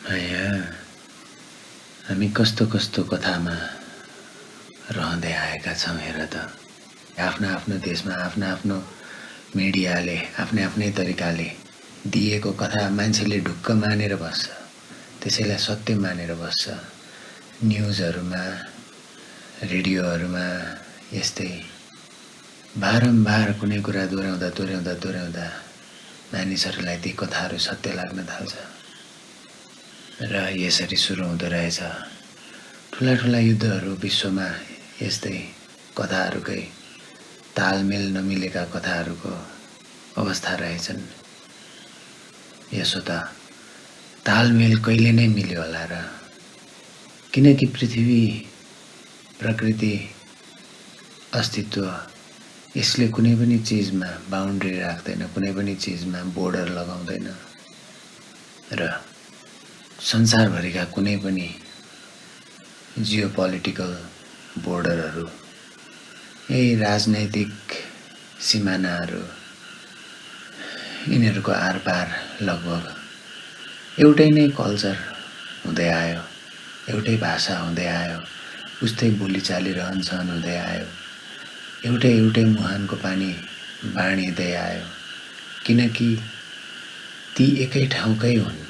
यहाँ हामी कस्तो कस्तो कथामा रहँदै आएका छौँ हेर त। आफ्नो आफ्नो देशमा आफ्नो आफ्नो मिडियाले आफ्नै आफ्नै तरिकाले दिएको कथा मान्छेले ढुक्क मानेर बस्छ, त्यसैलाई सत्य मानेर बस्छ। न्युजहरूमा रेडियोहरूमा यस्तै बारम्बार कुनै कुरा दोहोऱ्याउँदा मानिसहरूलाई ती कथाहरू सत्य लाग्न थाल्छ र यसरी सुरु हुँदो रहेछ। ठुला ठुला युद्धहरू विश्वमा यस्तै कथाहरूकै तालमेल नमिलेका कथाहरूको अवस्था रहेछन्। यसो त तालमेल कहिले नै मिल्यो होला र, किनकि पृथ्वी प्रकृति अस्तित्व यसले कुनै पनि चिजमा बााउन्ड्री राख्दैन, कुनै पनि चिजमा बोर्डर लगाउँदैन र संसारभरिका कुनै पनि जियोपोलिटिकल बोर्डरहरू, यही राजनैतिक सिमानाहरू, यिनीहरूको आरपार लगभग एउटै नै कल्चर हुँदै आयो, एउटै भाषा हुँदै आयो, उस्तै बोलीचाली रहनसहन हुँदै आयो, एउटै मुहानको पानी बाँडिँदै आयो, किनकि ती एकै ठाउँकै हुन्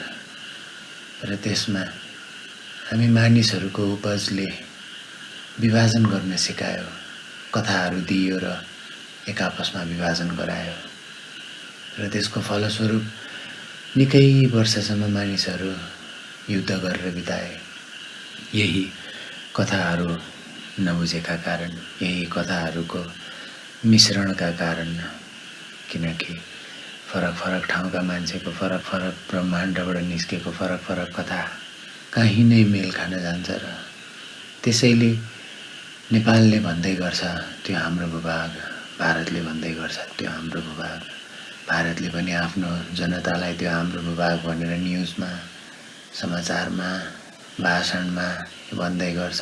र त्यसमा हामी मानिसहरूको उपजले विभाजन गर्न सिकायो, कथाहरू दियो र एक आपसमा विभाजन गरायो र त्यसको फलस्वरूप निकै वर्षसम्म मानिसहरू युद्ध गरेर बिताए। यही कथाहरू नबुझेका कारण, यही कथाहरूको मिश्रणका कारण, किनकि फरक फरक ठाउँका मान्छेको फरक फरक ब्रह्माण्डबाट निस्केको फरक फरक कथा कहीँ नै मेल खान जान्छ र त्यसैले नेपालले भन्दै गर्छ त्यो हाम्रो भूभाग, भारतले भन्दै गर्छ त्यो हाम्रो भूभाग, भारतले पनि आफ्नो जनतालाई त्यो हाम्रो भूभाग भनेर न्युजमा, समाचारमा, भाषणमा भन्दै गर्छ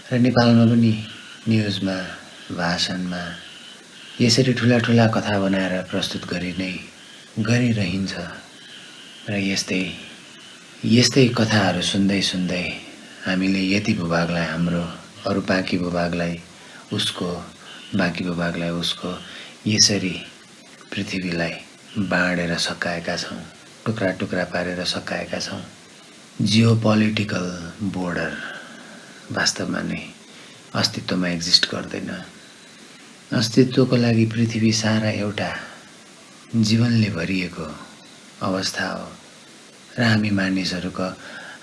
र नेपालमा पनि न्युजमा, भाषणमा यसरी ठुला ठुला कथा बनाएर प्रस्तुत गरिरहन्छ र यस्तै कथाहरू सुन्दै हामीले यति भूभागलाई हाम्रो, अरू बाँकी भूभागलाई उसको, बाँकी भूभागलाई उसको, यसरी पृथ्वीलाई बाँडेर सकाएका छौँ, टुक्रा टुक्रा पारेर सकाएका छौँ। जियोपोलिटिकल बोर्डर वास्तवमा नै अस्तित्वमा एक्जिस्ट गर्दैन। अस्तित्वको लागि पृथ्वी सारा एउटा जीवनले भरिएको अवस्था हो र हामी मानिसहरूको,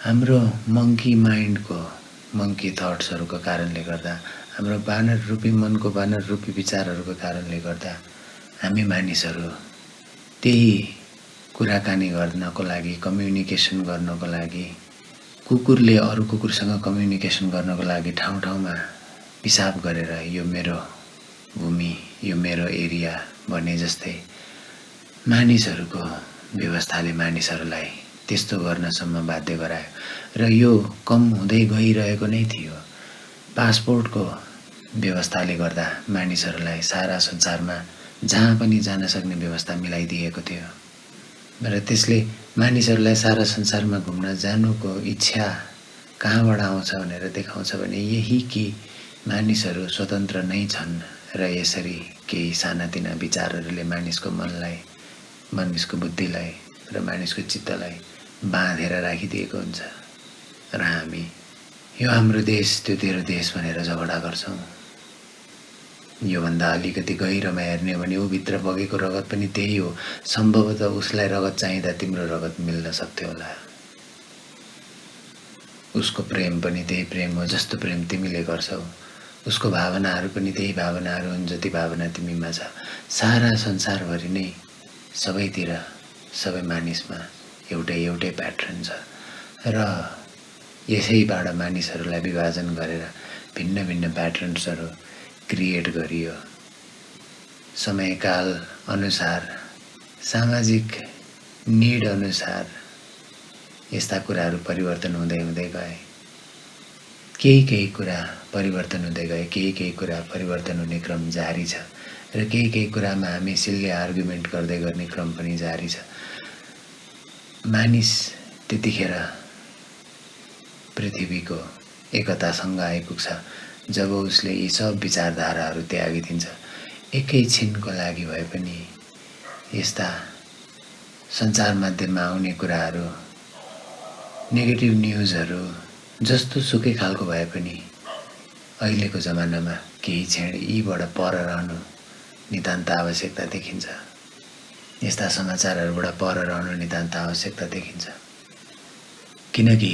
हाम्रो मङ्की माइन्डको, मङ्की थट्सहरूको कारणले गर्दा, हाम्रो बानर रूपी मनको बानर रूपी विचारहरूको कारणले गर्दा हामी मानिसहरू त्यही कुराकानी गर्नको लागि, कम्युनिकेसन गर्नको लागि, कुकुरले अरू कुकुरसँग कम्युनिकेसन गर्नको लागि ठाउँ ठाउँमा पिसाब गरेर यो मेरो भूमि, यो मेरो एरिया भन्ने जस्तै मानिसहरूको व्यवस्थाले मानिसहरूलाई त्यस्तो गर्नसम्म बाध्य गरायो र यो कम हुँदै गइरहेको नै थियो। पासपोर्टको व्यवस्थाले गर्दा मानिसहरूलाई सारा संसारमा जहाँ पनि जान सक्ने व्यवस्था मिलाइदिएको थियो र त्यसले मानिसहरूलाई सारा संसारमा घुम्न जानुको इच्छा कहाँबाट आउँछ भनेर देखाउँछ भने यही कि मानिसहरू स्वतन्त्र नै छन् र यसरी केही सानातिना विचारहरूले मानिसको मनलाई, मानिसको बुद्धिलाई र मानिसको चित्तलाई बाँधेर राखिदिएको हुन्छ र हामी यो हाम्रो देश त्यो तेरो देश भनेर झगडा गर्छौँ। योभन्दा अलिकति गहिरोमा हेर्ने हो भने ऊभित्र बगेको रगत पनि त्यही हो। सम्भवतः उसलाई रगत चाहिँदा तिम्रो रगत मिल्न सक्थ्यो होला। उसको प्रेम पनि त्यही प्रेम हो जस्तो प्रेम तिमीले गर्छौ, उसको भावनाहरू पनि त्यही भावनाहरू हुन् जति भावना तिमीमा छ। सारा संसारभरि नै सबैतिर, सबै मानिसमा एउटै प्याटर्न छ र यसैबाट मानिसहरूलाई विभाजन गरेर भिन्न भिन्न प्याटर्न्सहरू क्रिएट गरियो। समयकाल अनुसार, सामाजिक निड अनुसार यस्ता कुराहरू परिवर्तन हुँदै गए। केही कुरा परिवर्तन हुँदै गए, केही कुरा परिवर्तन हुने क्रम जारी छ र केही कुरामा हामी सिल्ले आर्गुमेन्ट गर्दै गर्ने क्रम पनि जारी छ। मानिस त्यतिखेर पृथ्वीको एकतासँग आइपुग्छ जब उसले यी सब विचारधाराहरू त्यागिदिन्छ। एकैछिनको लागि भए पनि यस्ता सञ्चार माध्यममा आउने कुराहरू, नेगेटिभ न्युजहरू जस्तो सुकै खालको भए पनि अहिलेको जमानामा केही क्षण यीबाट पर रहनु नितान्त आवश्यकता देखिन्छ। यस्ता समाचारहरूबाट पर रहनु नितान्त आवश्यकता देखिन्छ। किनकि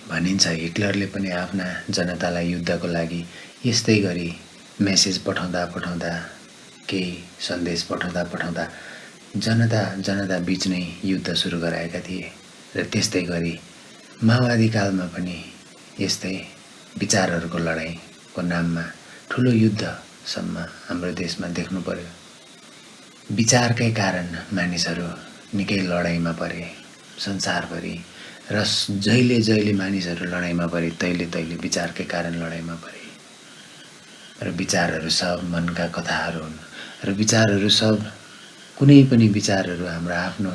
भनिन्छ हिटलरले पनि आफ्ना जनतालाई युद्धको लागि यस्तै गरी मेसेज पठाउँदा पठाउँदा, केही सन्देश पठाउँदा पठाउँदा जनता बीच नै युद्ध सुरु गराएका थिए। र त्यस्तै गरी माओवादी कालमा पनि यस्तै विचारहरूको लडाइँको नाममा ठुलो युद्धसम्म हाम्रो देशमा देख्नु पर्यो। विचारकै कारण मानिसहरू निकै लडाइँमा परे संसारभरि, र जहिले जहिले मानिसहरू लडाइँमा परे तैले विचारकै कारण लडाइँमा परे। र विचारहरू सब मनका कथाहरू हुन्। र विचारहरू सब कुनै पनि विचारहरू हाम्रो आफ्नो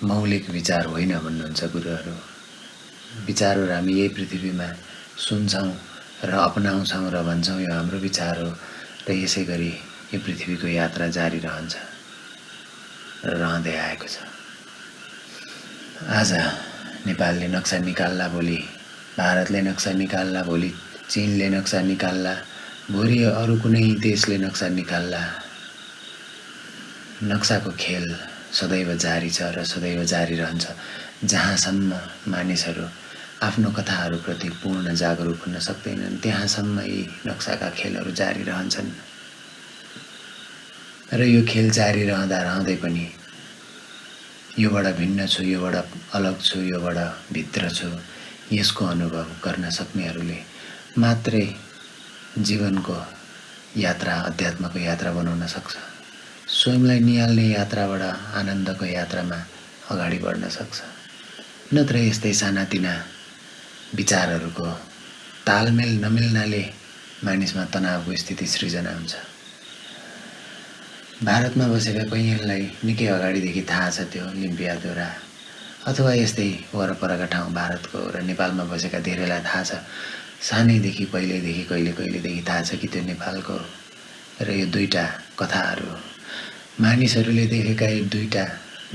मौलिक विचार होइन भन्नुहुन्छ गुरुहरू। विचारहरू हामी यही पृथ्वीमा सुन्छौँ र अपनाउँछौँ र भन्छौँ यो हाम्रो विचार हो, र यसै गरी यो पृथ्वीको यात्रा जारी रहन्छ र रहँदै आएको छ। आज नेपालले नक्सा निकाल्ला, भोलि भारतले नक्सा निकाल्ला, भोलि चीनले नक्सा निकाल्ला, भोलि अरू कुनै देशले नक्सा निकाल्ला। नक्साको खेल सदैव जारी छ र सदैव जारी रहन्छ। जहाँसम्म मानिसहरू आफ्नो कथाहरूप्रति पूर्ण जागरुक हुन सक्दैनन् त्यहाँसम्म यी नक्साका खेलहरू जारी रहन्छन्। र यो खेल जारी रहँदा रहँदै पनि योबाट भिन्न छु, योबाट अलग छु, योबाट भित्र छु, यसको अनुभव गर्न सक्नेहरूले मात्रै जीवनको यात्रा, अध्यात्मको यात्रा बनाउन सक्छ। स्वयंलाई निहाल्ने यात्राबाट आनन्दको यात्रामा अगाडि बढ्न सक्छ। नत्र यस्तै सानातिना विचारहरूको तालमेल नमिल्नाले मानिसमा तनावको स्थिति सृजना हुन्छ। भारतमा बसेका कैयनलाई निकै अगाडिदेखि थाहा छ त्यो लिम्पियादोरा, अथवा यस्तै वरपरका ठाउँ भारतको र नेपालमा बसेका धेरैलाई थाहा छ। सानैदेखि कहिलेदेखि थाहा छ कि त्यो नेपालको। र यो दुईटा कथाहरू मानिसहरूले देखेका यी दुईटा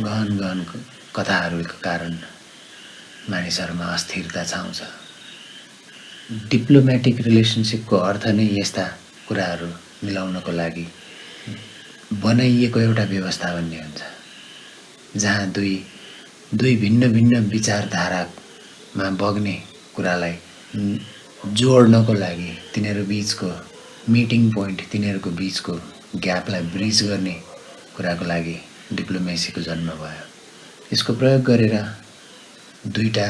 गहन कथाहरूको कारण मानिसहरूमा अस्थिरता छाउँछ। डिप्लोमेटिक रिलेसनसिपको अर्थ नै यस्ता कुराहरू मिलाउनको लागि बनाइएको एउटा व्यवस्था भन्ने हुन्छ, जहाँ दुई भिन्न विचारधारामा बग्ने कुरालाई जोड्नको लागि तिनीहरू बीचको मिटिङ पोइन्ट, तिनीहरूको बीचको ग्यापलाई ब्रिज गर्ने कुराको लागि डिप्लोमेसीको जन्म भयो। यसको प्रयोग गरेर दुईटा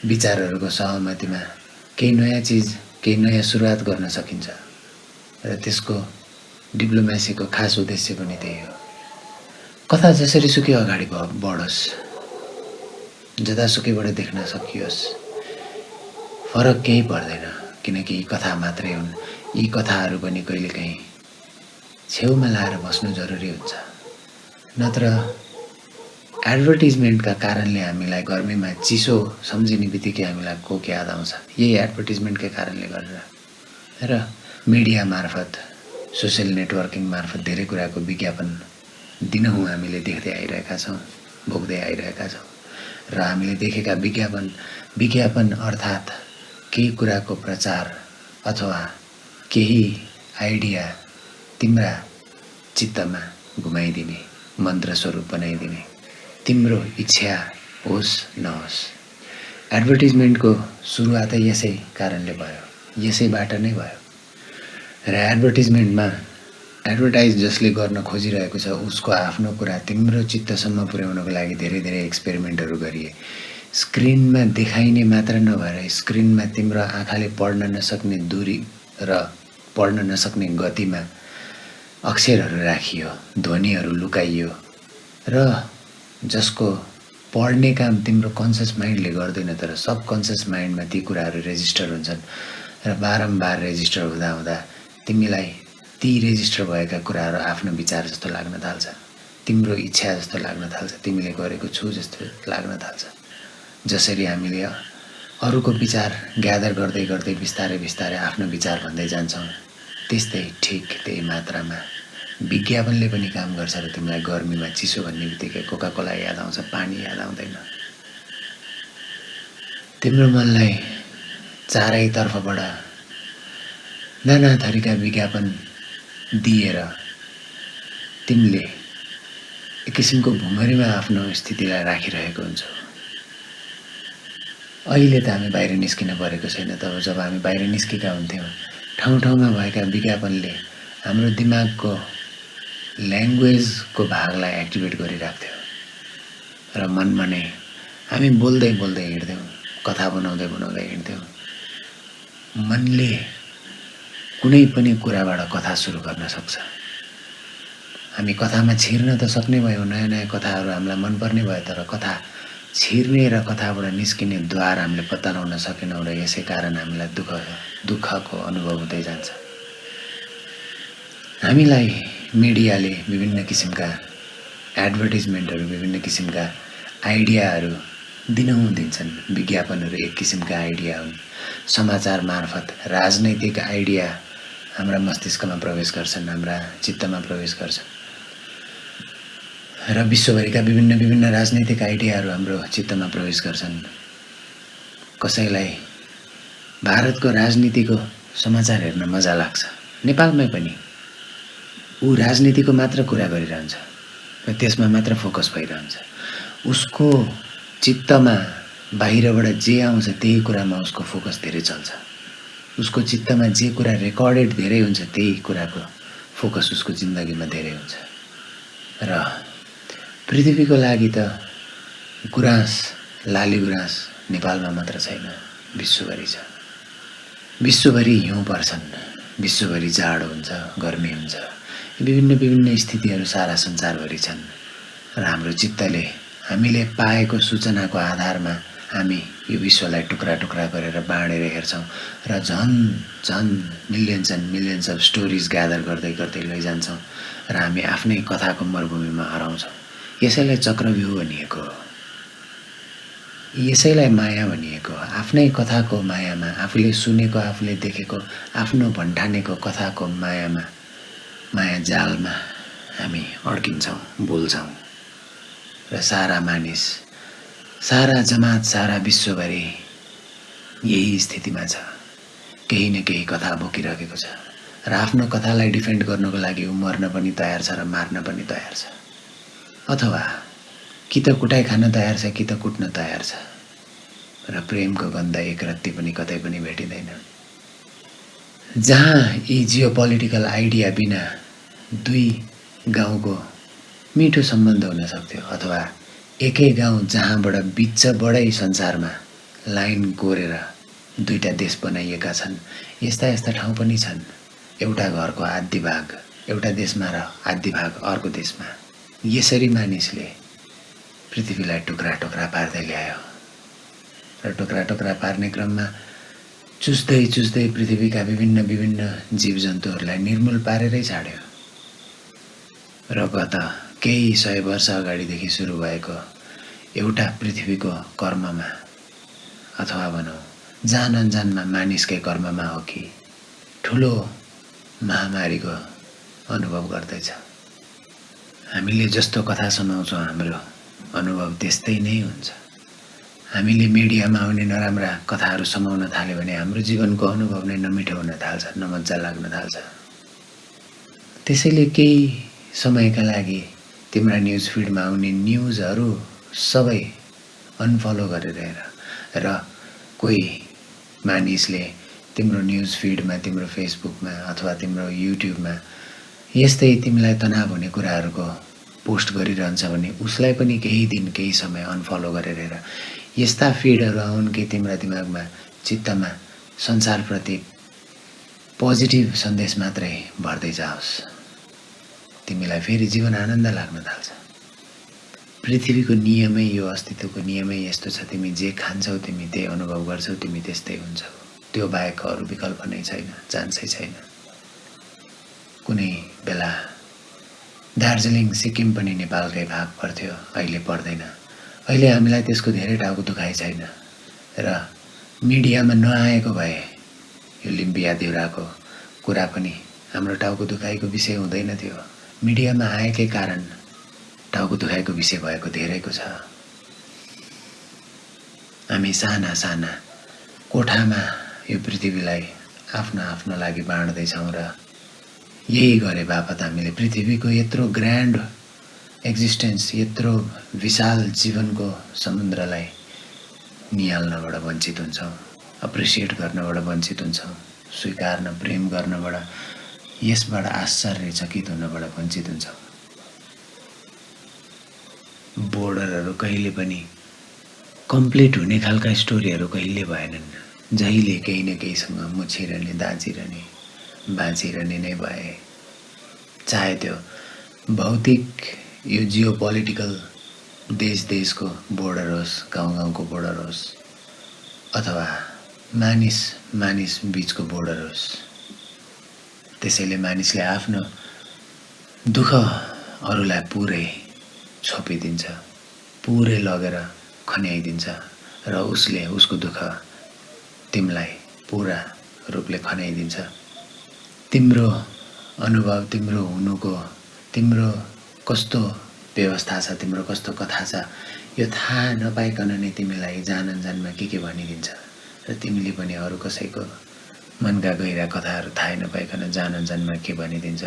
विचारहरूको सहमतिमा केही नयाँ चिज, केही नयाँ सुरुवात गर्न सकिन्छ। र त्यसको डिप्लोमेसीको खास उद्देश्य पनि त्यही हो। कथा जसरी सुकै अगाडि बढोस्, जतासुकैबाट देख्न सकियोस्, फरक केही पर्दैन। किनकि यी कथा मात्रै हुन्। यी कथाहरू पनि कहिलेकाहीँ छेउमा लाएर बस्नु जरुरी हुन्छ। नत्र एडभर्टिजमेन्टका कारणले हामीलाई गर्मीमा चिसो सम्झिने बित्तिकै हामीलाई कोक याद आउँछ। यही एडभर्टिजमेन्टकै कारणले गरेर र मिडिया मार्फत, सोसियल नेटवर्किङ मार्फत धेरै कुराको विज्ञापन दिनहुँ हामीले देख्दै आइरहेका छौँ, भोग्दै आइरहेका छौँ। र हामीले देखेका विज्ञापन अर्थात् केही कुराको प्रचार अथवा केही आइडिया तिम्रा चित्तमा घुमाइदिने, मन्त्र स्वरूप बनाइदिने, तिम्रो इच्छा होस् नहोस्। एडभर्टिजमेन्टको सुरुवातै यसै कारणले भयो, यसैबाट नै भयो। र एडभर्टिजमेन्टमा एडभर्टाइज जसले गर्न खोजिरहेको छ उसको आफ्नो कुरा तिम्रो चित्तसम्म पुर्याउनको लागि धेरै एक्सपेरिमेन्टहरू गरिए। स्क्रिनमा देखाइने मात्र नभएर स्क्रिनमा तिम्रो आँखाले पढ्न नसक्ने दूरी र पढ्न नसक्ने गतिमा अक्षरहरू राखियो, ध्वनिहरू लुकाइयो, र जसको पढ्ने काम तिम्रो कन्सियस माइन्डले गर्दैन तर सबकन्सियस माइन्डमा ती कुराहरू रेजिस्टर हुन्छन्। र बारम्बार रेजिस्टर हुँदा तिमीलाई ती रेजिस्टर भएका कुराहरू आफ्नो विचार जस्तो लाग्न थाल्छ, तिम्रो इच्छा जस्तो लाग्न थाल्छ, तिमीले गरेको छु जस्तो लाग्न थाल्छ। जसरी हामीले अरूको विचार ग्यादर गर्दै गर्दै बिस्तारै बिस्तारै आफ्नो विचार भन्दै जान्छौँ, त्यस्तै ठिक त्यही मात्रामा विज्ञापनले पनि काम गर्छ। र तिमीलाई गर्मीमा चिसो भन्ने बित्तिकै कोका कोला याद आउँछ, पानी याद आउँदैन। तिम्रो मनलाई चारैतर्फबाट नाना थरीका विज्ञापन दिएर तिमीले एक किसिमको भुमरीमा आफ्नो स्थितिलाई राखिरहेको हुन्छौ। अहिले त हामी बाहिर निस्किन परेको छैन, तब जब हामी बाहिर निस्केका हुन्थ्यौँ ठाउँ ठाउँमा भएका विज्ञापनले हाम्रो दिमागको ल्याङ्ग्वेजको भागलाई एक्टिभेट गरिराख्थ्यो र मनमा नै हामी बोल्दै बोल्दै हिँड्थ्यौँ, कथा बनाउँदै बनाउँदै हिँड्थ्यौँ। मनले कुनै पनि कुराबाट कथा सुरु गर्न सक्छ। हामी कथामा छिर्न त सक्ने भयौँ, नयाँ नयाँ कथाहरू हामीलाई मनपर्ने भयो, तर कथा छिर्ने र कथाबाट निस्किने द्वार हामीले पत्ता लगाउन सकेनौँ र यसै कारण हामीलाई दुःखको अनुभव हुँदै जान्छ। हामीलाई मिडियाले विभिन्न किसिमका एडभर्टिजमेन्टहरू, विभिन्न किसिमका आइडियाहरू दिनहुँ दिन्छन्। विज्ञापनहरू एक किसिमका आइडिया हुन्। समाचार मार्फत राजनैतिक आइडिया हाम्रा मस्तिष्कमा प्रवेश गर्छन्, हाम्रा चित्तमा प्रवेश गर्छन् र विश्वभरिका विभिन्न विभिन्न राजनैतिक आइडियाहरू हाम्रो चित्तमा प्रवेश गर्छन्। कसैलाई भारतको राजनीतिको समाचार हेर्न मजा लाग्छ, नेपालमै पनि ऊ राजनीतिको मात्र कुरा गरिरहन्छ र त्यसमा मात्र फोकस भइरहन्छ। उसको चित्तमा बाहिरबाट जे आउँछ त्यही कुरामा उसको फोकस धेरै चल्छ। उसको चित्तमा जे कुरा रेकर्डेड धेरै हुन्छ त्यही कुराको फोकस उसको जिन्दगीमा धेरै हुन्छ। र पृथ्वीको लागि त गुराँस, लाली गुराँस नेपालमा मात्र छैन, विश्वभरि छ। विश्वभरि हिउँ पर्छन्, विश्वभरि जाडो हुन्छ, गर्मी हुन्छ, विभिन्न विभिन्न स्थितिहरू सारा संसारभरि छन् र हाम्रो चित्तले हामीले पाएको सूचनाको आधारमा हामी यो विश्वलाई टुक्रा टुक्रा गरेर बाँडेर हेर्छौँ र झन् झन् मिलियन्स अफ स्टोरिज ग्यादर गर्दै गर्दै लैजान्छौँ र हामी आफ्नै कथाको मरुभूमिमा हराउँछौँ। यसैलाई चक्रव्यूह भनिएको हो, यसैलाई माया भनिएको हो। आफ्नै कथाको मायामा, आफूले सुनेको, आफूले देखेको, आफ्नो भन्ठानेको कथाको मायामा, माया जालमा हामी अड्किन्छौँ, बोल्छौँ र सारा मानिस, सारा जमात, सारा विश्वभरि यही स्थितिमा छ। केही न केही कथा बोकिरहेको छ र आफ्नो कथालाई डिफेन्ड गर्नको लागि ऊ मर्न पनि तयार छ र मार्न पनि तयार छ, अथवा कि त कुटाइ खान तयार छ कि त कुट्न तयार छ। र प्रेमको गन्ध एक रत्ती पनि कतै पनि भेटिँदैन। जहाँ यी जियोपोलिटिकल आइडिया बिना दुई गाउँको मिठो सम्बन्ध हुन सक्थ्यो, अथवा एकै गाउँ जहाँबाट बिचबाटै संसारमा लाइन कोरेर दुईटा देश बनाइएका छन्, यस्ता यस्ता ठाउँ पनि छन्। एउटा घरको आधी भाग एउटा देशमा र आधी भाग अर्को देशमा। यसरी मानिसले पृथ्वीलाई टुक्रा टुक्रा पार्दै ल्यायो र टुक्रा टुक्रा पार्ने क्रममा चुस्दै चुस्दै पृथ्वीका विभिन्न विभिन्न जीवजन्तुहरूलाई निर्मूल पारेरै छाड्यो। र गत केही 100 वर्ष अगाडिदेखि सुरु भएको एउटा पृथ्वीको कर्ममा, अथवा भनौँ जान अनजानमा मानिसकै कर्ममा हो कि ठुलो महामारीको अनुभव गर्दैछ। हामीले जस्तो कथा सुनाउँछौँ हाम्रो अनुभव त्यस्तै नै हुन्छ। हामीले मिडियामा आउने नराम्रा कथाहरू समाउन थाल्यो भने हाम्रो जीवनको अनुभव नै नमिठो हुन थाल्छ, नमजा लाग्न थाल्छ। त्यसैले केही समयका लागि तिम्रा न्युज फिडमा आउने न्युजहरू सबै अनफलो गरेर हेर। र कोही मानिसले तिम्रो न्युज फिडमा, तिम्रो फेसबुकमा अथवा तिम्रो युट्युबमा यस्तै तिमीलाई तनाव हुने कुराहरूको पोस्ट गरिरहन्छ भने उसलाई पनि केही दिन केही समय अनफलो गरेर हेर। यस्ता फिडहरू आउन् कि तिम्रा दिमागमा, चित्तमा संसारप्रति पोजिटिभ सन्देश मात्रै भर्दै जाओस्, तिमीलाई फेरि जीवन आनन्द लाग्न थाल्छ। पृथ्वीको नियमै यो, अस्तित्वको नियमै यस्तो छ। तिमी जे खान्छौ तिमी त्यही अनुभव गर्छौ, तिमी त्यस्तै हुन्छौ। त्यो बाहेक अरू विकल्प नै छैन, चान्सै छैन। कुनै बेला दार्जिलिङ सिक्किम पनि नेपालकै भाग पर्थ्यो, अहिले पर्दैन। अहिले हामीलाई त्यसको धेरै टाउको दुखाइ छैन र मिडियामा नआएको भए यो लिम्बिया देउराको कुरा पनि हाम्रो टाउको दुखाइको विषय हुँदैन थियो। मिडियामा आएकै कारण टाउको दुखाइको विषय भएको धेरैको छ। हामी साना साना कोठामा यो पृथ्वीलाई आफ्नो आफ्नो लागि बाँड्दैछौँ र यही गरे बापत हामीले पृथ्वीको यत्रो ग्रान्ड एक्जिस्टेन्स, यत्रो विशाल जीवनको समुद्रलाई निहाल्नबाट वञ्चित हुन्छौँ, अप्रिसिएट गर्नबाट वञ्चित हुन्छौँ, स्वीकार्न, प्रेम गर्नबाट, यसबाट आश्चर्यचकित हुनबाट वञ्चित हुन्छौँ। बोर्डरहरू कहिले पनि कम्प्लिट हुने खालका स्टोरीहरू कहिले भएनन्। जहिले केही न केहीसँग मुछिरहने, दाँचिरहने, बाँचिरहने नै भए। चाहे त्यो भौतिक यो जियो पोलिटिकल देश देशको बोर्डर होस्, गाउँ गाउँको बोर्डर होस्, अथवा मानिस मानिस बिचको बोर्डर होस्। त्यसैले मानिसले आफ्नो दुःख अरूलाई पुरै छोपिदिन्छ, पुरै लगेर खन्याइदिन्छ र उसले उसको दुःख तिमीलाई पुरा रूपले खन्याइदिन्छ। तिम्रो अनुभव, तिम्रो हुनुको, तिम्रो कस्तो व्यवस्था छ, तिम्रो कस्तो कथा छ, यो थाहा नपाइकन नै तिमीलाई जान के भनिदिन्छ र तिमीले पनि अरू कसैको मनका गहिरा कथाहरू थाहै नपाइकन जान के भनिदिन्छ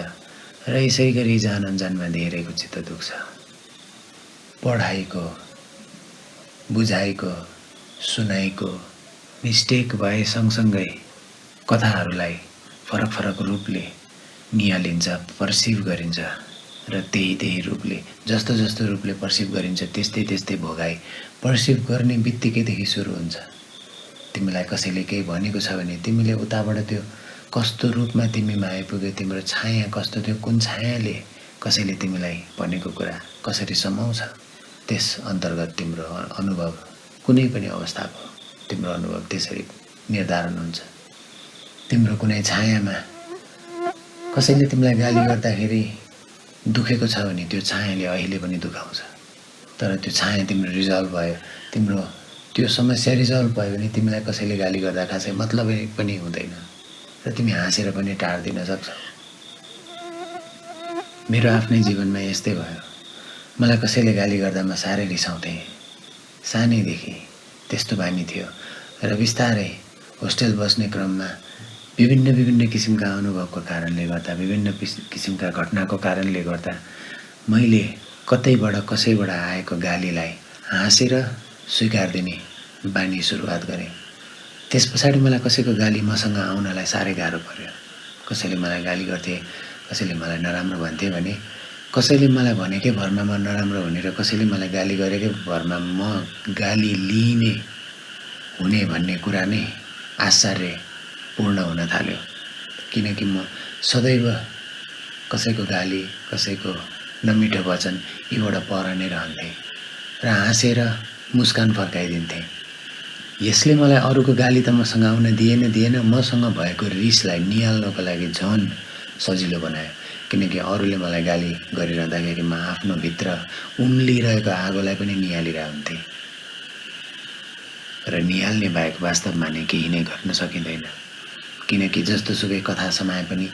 र यसै गरी जानमा धेरैको चित्त दुख्छ। पढाइको, बुझाइको, सुनाइको मिस्टेक भए सँगसँगै कथाहरूलाई फरक फरक रूपले निहालिन्छ, पर्सिभ गरिन्छ र त्यही रूपले जस्तो जस्तो रूपले पर्सिभ गरिन्छ त्यस्तै भोगाइ पर्सिभ गर्ने बित्तिकैदेखि सुरु हुन्छ। तिमीलाई कसैले केही भनेको छ भने तिमीले उताबाट त्यो कस्तो रूपमा तिमीमा आइपुग्यो, तिम्रो छाया कस्तो थियो, कुन छायाले कसैले तिमीलाई भनेको कुरा कसरी समाउँछ, त्यस अन्तर्गत तिम्रो अनुभव, कुनै पनि अवस्थाको तिम्रो अनुभव त्यसरी निर्धारण हुन्छ। तिम्रो कुनै छायामा कसैले तिमीलाई गाली गर्दाखेरि दुखेको छ भने त्यो छायाले अहिले पनि दुखाउँछ। तर त्यो छाया तिम्रो रिजल्भ भयो, तिम्रो त्यो समस्या रिजल्भ भयो भने तिमीलाई कसैले गाली गर्दा खासै मतलबै पनि हुँदैन र तिमी हाँसेर पनि टार्दिन सक्छौ। मेरो आफ्नै जीवनमा यस्तै भयो। मलाई कसैले गाली गर्दा म साह्रै रिसाउँथेँ। सानैदेखि त्यस्तो बानी थियो र बिस्तारै होस्टेल बस्ने क्रममा विभिन्न किसिमका अनुभवको कारणले गर्दा, विभिन्न किसिमका घटनाको कारणले गर्दा मैले कतैबाट कसैबाट आएको गालीलाई हाँसेर स्वीकार्दिने बानी सुरुवात गरेँ। त्यस पछाडि मलाई कसैको गाली मसँग आउनलाई साह्रै गाह्रो पर्यो। कसैले मलाई गाली गर्थे, कसैले मलाई नराम्रो भन्थे भने कसैले मलाई भनेकै भरमा म नराम्रो हुने र कसैले मलाई गाली गरेकै भरमा म गाली लिने हुने भन्ने कुरा नै आश्चर्यपूर्ण हुन थाल्यो। किनकि म सदैव कसैको गाली, कसैको नमिठो वचन यीबाट पर नै रहन्थेँ र हाँसेर मुस्कान फर्काइदिन्थेँ। यसले मलाई अरूको गाली त मसँग आउन दिएन, मसँग भएको रिसलाई निहाल्नको लागि झन् सजिलो बनायो। किनकि अरूले मलाई गाली गरिरहँदाखेरि म आफ्नो भित्र उम्लिरहेको आगोलाई पनि निहालिरहेको हुन्थेँ र निहाल्ने बाहेक वास्तवमा नै केही नै गर्न सकिँदैन। किनकि जस्तोसुकै कथा समाए पनि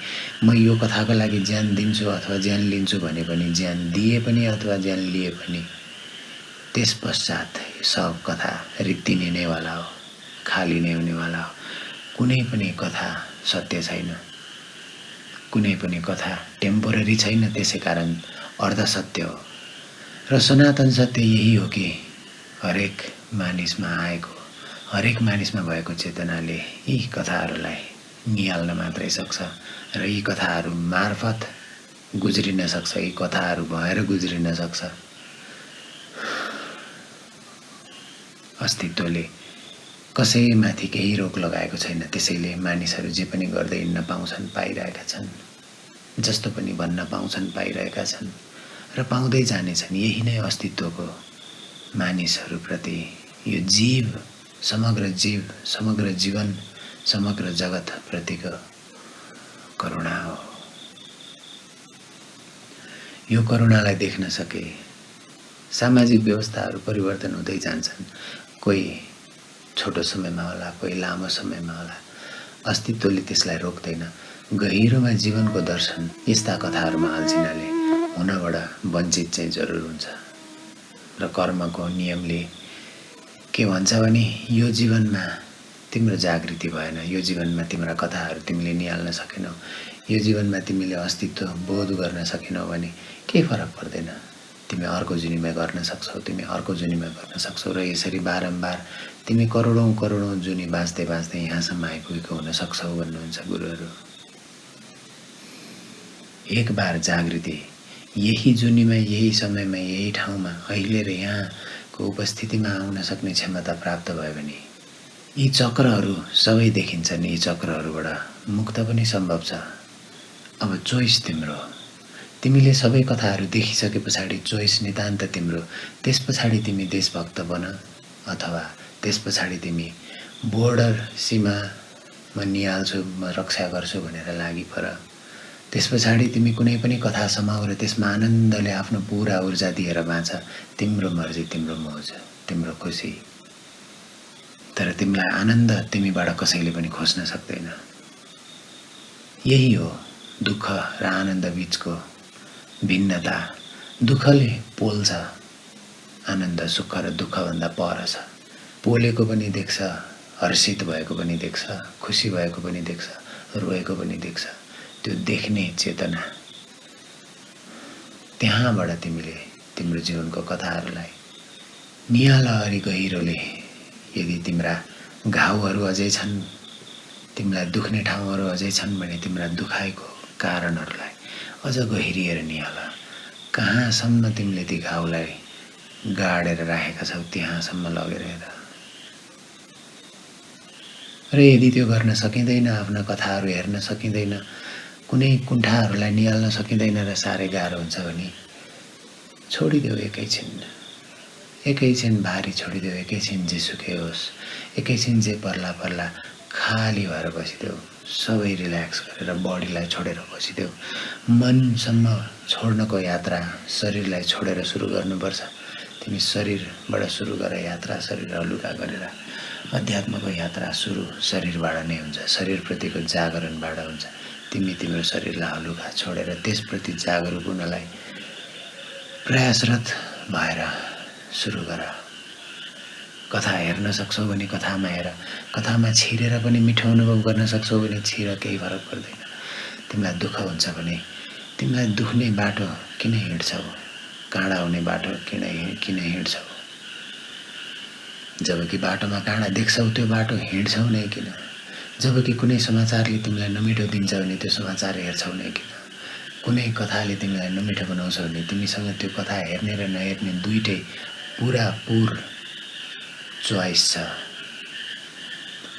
म यो कथाको लागि ज्यान दिन्छु अथवा ज्यान लिन्छु भने पनि, ज्यान दिए पनि अथवा ज्यान लिए पनि त्यस पश्चात सब कथा रित्तिने नै वाला हो, खाली नै हुनेवाला हो। कुनै पनि कथा सत्य छैन, कुनै पनि कथा टेम्पोररी छैन, त्यसै कारण अर्धसत्य हो। र सनातन सत्य यही हो कि हरेक मानिसमा आएको, हरेक मानिसमा भएको चेतनाले यी कथाहरूलाई निहाल्न मात्रै सक्छ र यी कथाहरू मार्फत गुज्रिन सक्छ, यी कथाहरू भएर गुज्रिन सक्छ। अस्तित्वले कसैमाथि केही रोक लगाएको छैन, त्यसैले मानिसहरू जे पनि गर्दै हिँड्न पाउँछन्, पाइरहेका छन्, जस्तो पनि भन्न पाउँछन्, पाइरहेका छन् र पाउँदै जानेछन्। यही नै अस्तित्वको मानिसहरूप्रति यो जीव, समग्र जीवन, समग्र जगतप्रतिको करुणा हो। यो करुणालाई देख्न सके सामाजिक व्यवस्थाहरू परिवर्तन हुँदै जान्छन्। कोही छोटो समयमा होला, कोही लामो समयमा होला। अस्तित्वले त्यसलाई रोक्दैन। गहिरोमा जीवनको दर्शन यस्ता कथाहरूमा अल्झिनाले हुनबाट वञ्चित चाहिँ जरुर हुन्छ। र कर्मको नियमले के भन्छ भने यो जीवनमा तिम्रो जागृति भएन, यो जीवनमा तिम्रा कथाहरू तिमीले निहाल्न सकेनौ, यो जीवनमा तिमीले अस्तित्व बोध गर्न सकेनौ भने केही फरक पर्दैन। तिमी अर्को जुनीमा गर्न सक्छौ, तिमी अर्को जुनीमा गर्न सक्छौ। र यसरी बारम्बार तिमी करोडौँ करोडौँ जुनी बाँच्दै बाँच्दै यहाँसम्म आइपुगेको हुन सक्छौ भन्नुहुन्छ गुरुहरू। एक बार जागृति यही जुनीमा, यही समयमा, यही ठाउँमा अहिले र यहाँको उपस्थितिमा आउन सक्ने क्षमता प्राप्त भयो भने यी चक्रहरू सबै देखिन्छन्। यी चक्रहरूबाट मुक्त पनि सम्भव छ। अब चोइस तिम्रो। तिमीले सबै कथाहरू देखिसके पछाडि चोइस नितान्त तिम्रो। त्यस पछाडि तिमी देशभक्त बन अथवा त्यस पछाडि तिमी बोर्डर सीमा म निहाल्छु, म रक्षा गर्छु भनेर लागि पर। त्यस पछाडि तिमी कुनै पनि कथा समाउ र त्यसमा आनन्दले आफ्नो पुरा ऊर्जा दिएर बाँच। तिम्रो मर्जी, तिम्रो मौज, तिम्रो खुसी। तर तिमीलाई आनन्द तिमीबाट कसैले पनि खोज्न सक्दैन। यही हो दुःख र आनन्द बीचको भिन्नता। दुःखले पोल्छ, आनन्द सुख र दुःखभन्दा पर छ। पोलेको पनि देख्छ, हर्षित भएको पनि देख्छ, खुसी भएको पनि देख्छ, रोएको पनि देख्छ। त्यो देख्ने चेतना, त्यहाँबाट तिमीले तिम्रो जीवनको कथाहरूलाई निहालहरी गहिरोले। यदि तिम्रा घाउहरू अझै छन्, तिमीलाई दुख्ने ठाउँहरू अझै छन् भने तिम्रा दुखाइको कारणहरूलाई अझ गहिरिएर निहाल। कहाँसम्म तिमीले ती घाउलाई गाडेर राखेका छौ त्यहाँसम्म लगेर हेर। र यदि त्यो गर्न सकिँदैन, आफ्ना कथाहरू हेर्न सकिँदैन, कुनै कुण्ठाहरूलाई निहाल्न सकिँदैन र साह्रै गाह्रो हुन्छ भने छोडिदेऊ। एकैछिन भारी छोडिदेऊ। एकैछिन जेसुकै होस्, एकैछिन जे पर्ला पर्ला खाली भएर बसिदेऊ। सबै रिल्याक्स गरेर बडीलाई छोडेर बसिदेऊ। मनसम्म छोड्नको यात्रा शरीरलाई छोडेर सुरु गर्नुपर्छ। तिमी शरीरबाट सुरु गर यात्रा, शरीर हलुका गरेर। अध्यात्मको यात्रा सुरु शरीरबाट नै हुन्छ, शरीरप्रतिको जागरणबाट हुन्छ। तिमी तिम्रो शरीरलाई हलुका छोडेर त्यसप्रति जागरुक हुनलाई प्रयासरत भएर सुरु गर। कथा हेर्न सक्छौ भने कथामा हेर। कथामा छिरेर पनि मिठो अनुभव गर्न सक्छौ भने छिर, केही फरक पर्दैन। तिमीलाई दुःख हुन्छ भने तिमीलाई दुख्ने बाटो किन हिँड्छौ? काँडा हुने बाटो किन हिँड्छौ? जबकि बाटोमा काँडा देख्छौ त्यो बाटो हिँड्छौ नै किन? जबकि कुनै समाचारले तिमीलाई नमिठो दिन्छ भने त्यो समाचार हेर्छौ नै किन? कुनै कथाले तिमीलाई नमिठो बनाउँछ भने तिमीसँग त्यो कथा हेर्ने र नहेर्ने दुईटै पुरापुर चोइस छ।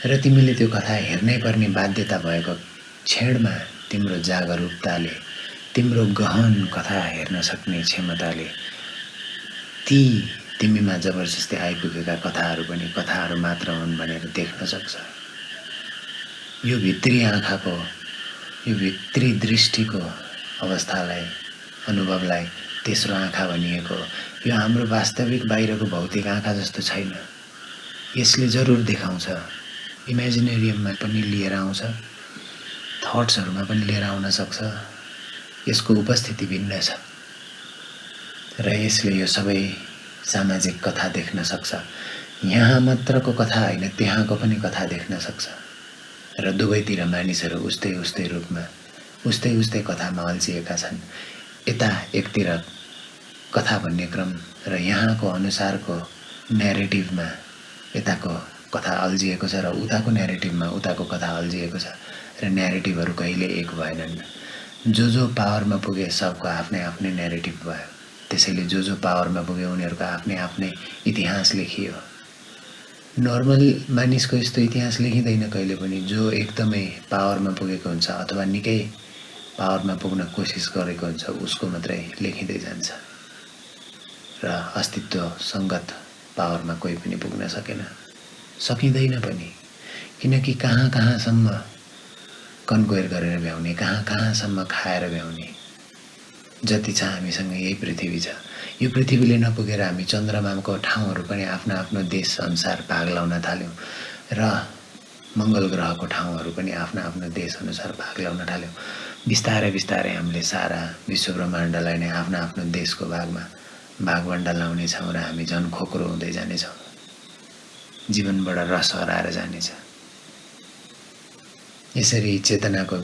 र तिमीले त्यो कथा हेर्नै पर्ने बाध्यता भएको क्षणमा तिम्रो जागरुकताले, तिम्रो गहन कथा हेर्न सक्ने क्षमताले ती तिमीमा जबरजस्ती आइपुगेका कथाहरू पनि कथाहरू मात्र हुन् भनेर देख्न सक्छ। यो भित्री आँखाको, यो भित्री दृष्टिको अवस्थालाई, अनुभवलाई तेस्रो आँखा भनिएको। यो हाम्रो वास्तविक बाहिरको भौतिक आँखा जस्तो छैन। यसले जरुर देखाउँछ, इमेजिनेरियममा पनि लिएर आउँछ, थट्सहरूमा पनि लिएर आउन सक्छ। यसको उपस्थिति भिन्न छ र यसले यो सबै सामाजिक कथा देख्न सक्छ। यहाँ मात्रको कथा होइन, त्यहाँको पनि कथा देख्न सक्छ। र दुवैतिर मानिसहरू उस्तै उस्तै रूपमा, उस्तै उस्तै कथामा अल्झिएका छन्। यता एकतिर कथा भन्ने क्रम र यहाँको अनुसारको न्यारेटिभमा यताको कथा अल्झिएको छ र उताको न्यारेटिभमा उताको कथा अल्झिएको छ। र न्यारेटिभहरू कहिले एक भएनन्। जो पावरमा पुगे सबको आफ्नै आफ्नै न्यारेटिभ भयो। त्यसैले जो पावरमा पुगे उनीहरूको आफ्नै आफ्नै इतिहास लेखियो। नर्मल मानिसको यस्तो इतिहास लेखिँदैन कहिले पनि। जो एकदमै पावरमा पुगेको हुन्छ अथवा निकै पावरमा पुग्न कोसिस गरेको हुन्छ उसको मात्रै लेखिँदै जान्छ र अस्तित्व सङ्गत पावरमा कोही पनि पुग्न सकिँदैन पनि। किनकि कहाँसम्म कन्क्वेयर गरेर भ्याउने, कहाँसम्म खाएर भ्याउने। जति छ हामीसँग यही पृथ्वी छ। यो पृथ्वीले नपुगेर हामी चन्द्रमाको ठाउँहरू पनि आफ्नो आफ्नो देशअनुसार भाग लाउन थाल्यौँ र मङ्गल ग्रहको ठाउँहरू पनि आफ्नो आफ्नो देशअनुसार भाग लाउन थाल्यौँ। बिस्तारै बिस्तारै हामीले सारा विश्व ब्रह्माण्डलाई नै आफ्नो आफ्नो देशको भागमा भागवण्डा लाउनेछौँ र हामी झन् खोक्रो हुँदै जानेछौँ। जीवनबाट रस हराएर जानेछ। यसरी चेतनाको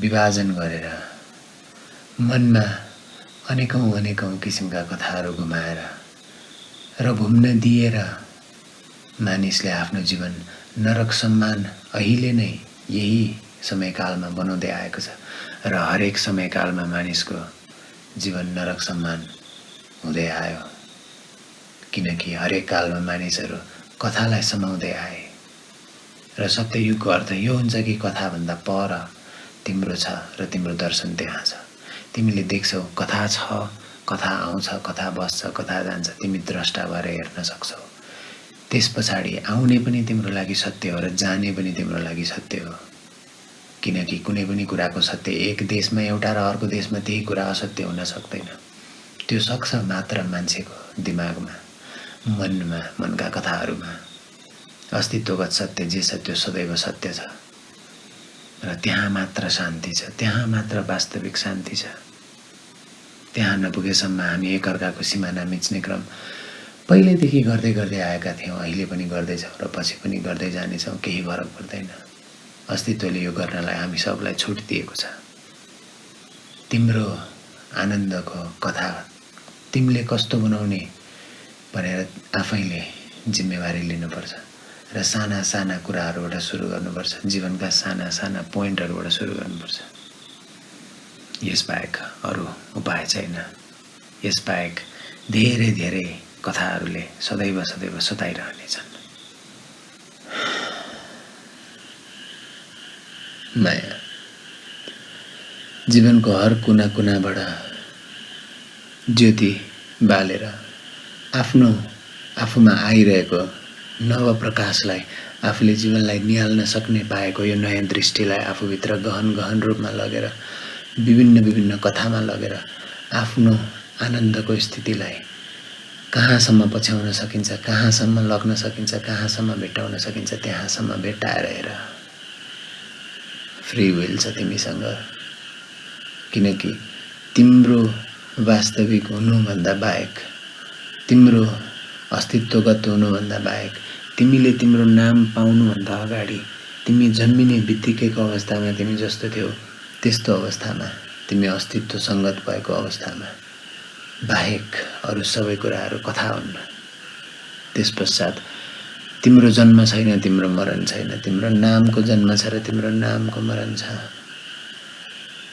विभाजन गरेर मनमा अनेकौं अनेकौं किसिमका कथाहरू घुमाएर र घुम्न दिएर मानिसले आफ्नो जीवन नरक सम्मान अहिले नै यही समयकालमा बनाउँदै आएको छ र हरेक समयकालमा मानिसको जीवन नरक सम्मान हुँदै आयो। किनकि हरेक कालमा मानिसहरू कथालाई समाउँदै आए र सत्ययुगको अर्थ यो हुन्छ कि कथाभन्दा पर तिम्रो छ र तिम्रो दर्शन त्यहाँ छ। तिमीले देख्छौ कथा छ, कथा आउँछ, कथा बस्छ, कथा जान्छ, तिमी द्रष्टा भएर हेर्न सक्छौ। त्यस पछाडि आउने पनि तिम्रो लागि सत्य हो र जाने पनि तिम्रो लागि सत्य हो। किनकि कुनै पनि कुराको सत्य एक देशमा एउटा र अर्को देशमा त्यही कुरा असत्य हुन सक्दैन। त्यो सक्छ मात्र मान्छेको दिमागमा, मनमा, मनका कथाहरूमा। अस्तित्वगत सत्य जे छ त्यो सदैव सत्य छ र त्यहाँ मात्र शान्ति छ, त्यहाँ मात्र वास्तविक शान्ति छ। त्यहाँ नपुगेसम्म हामी एकअर्काको सिमाना मिच्ने क्रम पहिलेदेखि गर्दै गर्दै आएका थियौँ, अहिले पनि गर्दैछौँ र पछि पनि गर्दै जानेछौँ। केही फरक पर्दैन। अस्तित्वले यो गर्नलाई हामी सबलाई छुट दिएको छ। तिम्रो आनन्दको कथा तिमीले कस्तो बनाउने भनेर आफैले जिम्मेवारी लिनुपर्छ र साना साना कुराहरूबाट सुरु गर्नुपर्छ। जीवनका साना साना पोइन्टहरूबाट सुरु गर्नुपर्छ। यसबाहेक अरू उपाय छैन। यसबाहेक धेरै धेरै कथाहरूले सदैव सदैव सताइरहनेछन्। माया जीवनको हर कुना कुनाबाट ज्योति बालेर आफूमा आइरहेको नव प्रकाशलाई, आफूले जीवनलाई निहाल्न सक्ने पाएको यो नयाँ दृष्टिलाई आफूभित्र गहन गहन रूपमा लगेर विभिन्न विभिन्न कथामा लगेर आफ्नो आनन्दको स्थितिलाई कहाँसम्म पछ्याउन सकिन्छ, कहाँसम्म लग्न सकिन्छ, कहाँसम्म भेट्टाउन सकिन्छ, त्यहाँसम्म भेट्टाएर हेर। फ्री विल छ तिमीसँग। किनकि तिम्रो वास्तविक हुनुभन्दा बाहेक, तिम्रो अस्तित्वगत हुनुभन्दा बाहेक, तिमीले तिम्रो नाम पाउनुभन्दा अगाडि, तिमी जन्मिने बित्तिकैको अवस्थामा तिमी जस्तो थियौ त्यस्तो अवस्थामा, तिमी अस्तित्व सङ्गत भएको अवस्थामा बाहेक अरू सबै कुराहरू कथा हुन्। त्यसपश्चात तिम्रो जन्म छैन, तिम्रो मरण छैन। तिम्रो नामको जन्म छ र तिम्रो नामको मरण छ।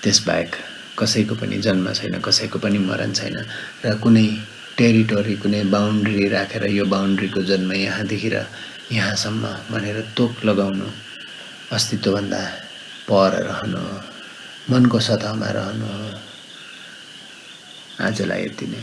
त्यसबाहेक कसैको पनि जन्म छैन, कसैको पनि मरण छैन। र कुनै टेरिटोरी, कुनै बााउन्ड्री राखेर यो बााउन्ड्रीको जन्म यहाँदेखि र यहाँसम्म भनेर तोक लगाउनु अस्तित्वभन्दा पर रहनु हो, मनको सतहमा रहनु हो। आजलाई यति नै।